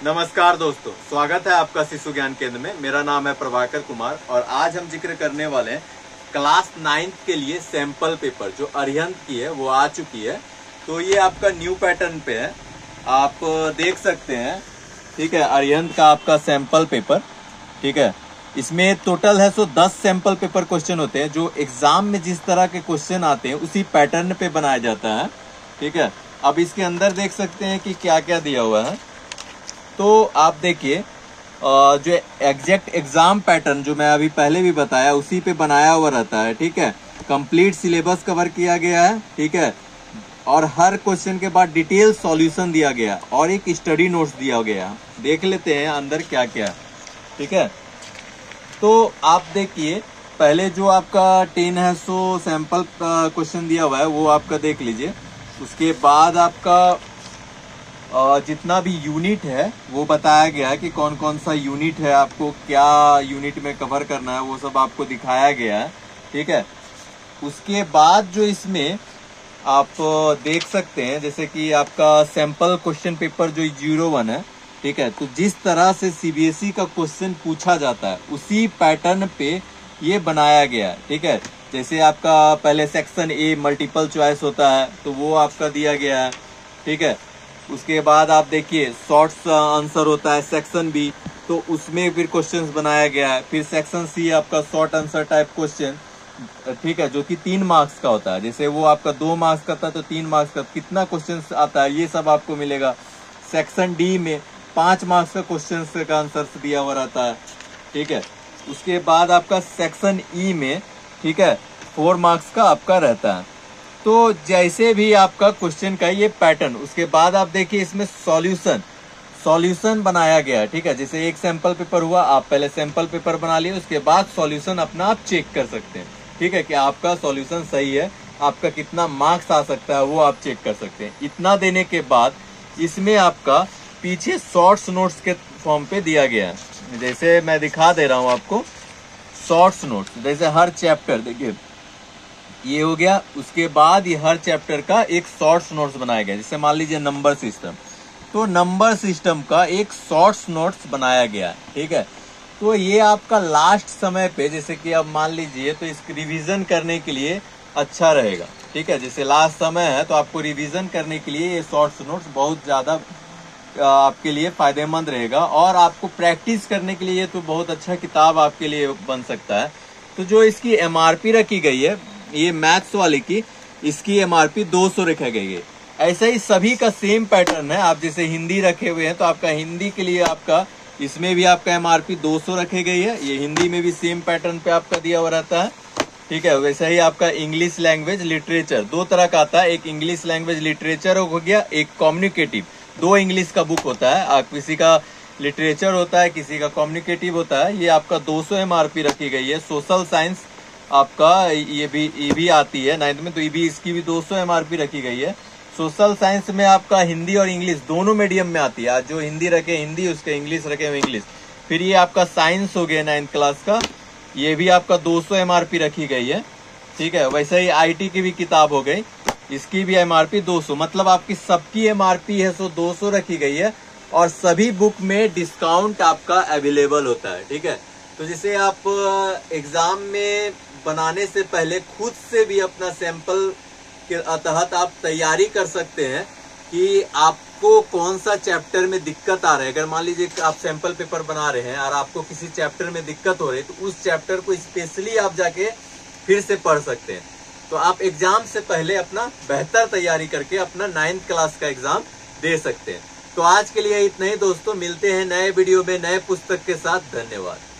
नमस्कार दोस्तों, स्वागत है आपका शिशु ज्ञान केंद्र में। मेरा नाम है प्रभाकर कुमार और आज हम जिक्र करने वाले हैं क्लास 9th के लिए सैंपल पेपर जो अरिहंत की है वो आ चुकी है। तो ये आपका न्यू पैटर्न पे है, आप देख सकते हैं। ठीक है, अरिहंत का आपका सैंपल पेपर। ठीक है, इसमें टोटल है 10 सैंपल पेपर क्वेश्चन होते हैं जो एग्जाम में जिस तरह के क्वेश्चन आते हैं उसी पैटर्न पे बनाया जाता है। ठीक है, अब इसके अंदर देख सकते हैं कि क्या क्या दिया हुआ है। तो आप देखिए, जो एग्जैक्ट एग्जाम पैटर्न जो मैं अभी पहले भी बताया उसी पे बनाया हुआ रहता है। ठीक है, कंप्लीट सिलेबस कवर किया गया है। ठीक है, और हर क्वेश्चन के बाद डिटेल सॉल्यूशन दिया गया और एक स्टडी नोट्स दिया गया। देख लेते हैं अंदर क्या क्या है। ठीक है, तो आप देखिए, पहले जो आपका 10 है सो सैंपल क्वेश्चन दिया हुआ है वो आपका देख लीजिए। उसके बाद आपका जितना भी यूनिट है वो बताया गया है कि कौन कौन सा यूनिट है, आपको क्या यूनिट में कवर करना है वो सब आपको दिखाया गया है। ठीक है, उसके बाद जो इसमें आप देख सकते हैं जैसे कि आपका सैंपल क्वेश्चन पेपर जो 01 है। ठीक है, तो जिस तरह से सीबीएसई का क्वेश्चन पूछा जाता है उसी पैटर्न पे ये बनाया गया है। ठीक है, जैसे आपका पहले सेक्शन ए मल्टीपल चॉइस होता है तो वो आपका दिया गया है। ठीक है, उसके बाद आप देखिए शॉर्ट्स आंसर होता है सेक्शन बी, तो उसमें फिर क्वेश्चंस बनाया गया है। फिर सेक्शन सी आपका शॉर्ट आंसर टाइप क्वेश्चन। ठीक है, जो कि 3 मार्क्स का होता है। जैसे वो आपका 2 मार्क्स का था तो 3 मार्क्स का कितना क्वेश्चन आता है ये सब आपको मिलेगा। सेक्शन डी में 5 मार्क्स का क्वेश्चन का आंसर दिया हुआ रहता है। ठीक है, उसके बाद आपका सेक्शन ई में, ठीक है, 4 मार्क्स का आपका रहता है। तो जैसे भी आपका क्वेश्चन का ये पैटर्न, उसके बाद आप देखिए इसमें सॉल्यूशन बनाया गया है। ठीक है, जैसे एक सैंपल पेपर हुआ, आप पहले सैंपल पेपर बना लिए, उसके बाद सॉल्यूशन अपना आप चेक कर सकते हैं। ठीक है, कि आपका सॉल्यूशन सही है, आपका कितना मार्क्स आ सकता है वो आप चेक कर सकते हैं। इतना देने के बाद इसमें आपका पीछे शॉर्ट्स नोट्स के फॉर्म पे दिया गया है। जैसे मैं दिखा दे रहा हूँ आपको शॉर्ट्स नोट्स, जैसे हर चैप्टर देखिए ये हो गया। उसके बाद ये हर चैप्टर का एक शॉर्ट्स नोट्स बनाया गया। जैसे मान लीजिए नंबर सिस्टम, तो नंबर सिस्टम का एक शॉर्ट्स नोट्स बनाया गया। ठीक है, तो ये आपका लास्ट समय पे, जैसे कि अब मान लीजिए तो इसको रिवीजन करने के लिए अच्छा रहेगा। ठीक है, जैसे लास्ट समय है तो आपको रिवीजन करने के लिए ये शॉर्ट्स नोट्स बहुत ज्यादा आपके लिए फायदेमंद रहेगा और आपको प्रैक्टिस करने के लिए ये तो बहुत अच्छा किताब आपके लिए बन सकता है। तो जो इसकी एमआरपी रखी गई है, ये मैथ्स वाले की, इसकी एमआरपी 200 रखा गई है। ऐसा ही सभी का सेम पैटर्न है। आप जैसे हिंदी रखे हुए हैं तो आपका हिंदी के लिए आपका इसमें भी आपका एमआरपी 200 रखी गई है। ये हिंदी में भी सेम पैटर्न पे आपका दिया हुआ रहता है। ठीक है, वैसे ही आपका इंग्लिश लैंग्वेज लिटरेचर 2 तरह का आता है। एक इंग्लिश लैंग्वेज लिटरेचर हो गया, एक कम्युनिकेटिव। 2 इंग्लिश का बुक होता है, किसी का लिटरेचर होता है, किसी का कम्युनिकेटिव होता है। ये आपका 200 एमआरपी रखी गई है। सोशल साइंस आपका ये भी आती है 9th में, तो ये भी इसकी भी 200 एमआरपी रखी गई है। सोशल साइंस में आपका हिंदी और इंग्लिश दोनों मीडियम में आती है। आज जो हिंदी रखे हिंदी, उसके इंग्लिश रखे हुए इंग्लिश। फिर ये आपका साइंस हो गया 9th क्लास का, ये भी आपका 200 एमआरपी रखी गई है। ठीक है, वैसे ही आईटी की भी किताब हो गई, इसकी भी एमआरपी 200, मतलब आपकी सबकी एमआरपी है सो 200 रखी गई है। और सभी बुक में डिस्काउंट आपका अवेलेबल होता है। ठीक है, तो जैसे आप एग्जाम में बनाने से पहले खुद से भी अपना सैंपल के तहत आप तैयारी कर सकते हैं कि आपको कौन सा चैप्टर में दिक्कत आ रहा है। अगर मान लीजिए आप सैंपल पेपर बना रहे हैं और आपको किसी चैप्टर में दिक्कत हो रही है तो उस चैप्टर को स्पेशली आप जाके फिर से पढ़ सकते हैं। तो आप एग्जाम से पहले अपना बेहतर तैयारी करके अपना 9th क्लास का एग्जाम दे सकते हैं। तो आज के लिए इतना ही दोस्तों, मिलते हैं नए वीडियो में नए पुस्तक के साथ। धन्यवाद।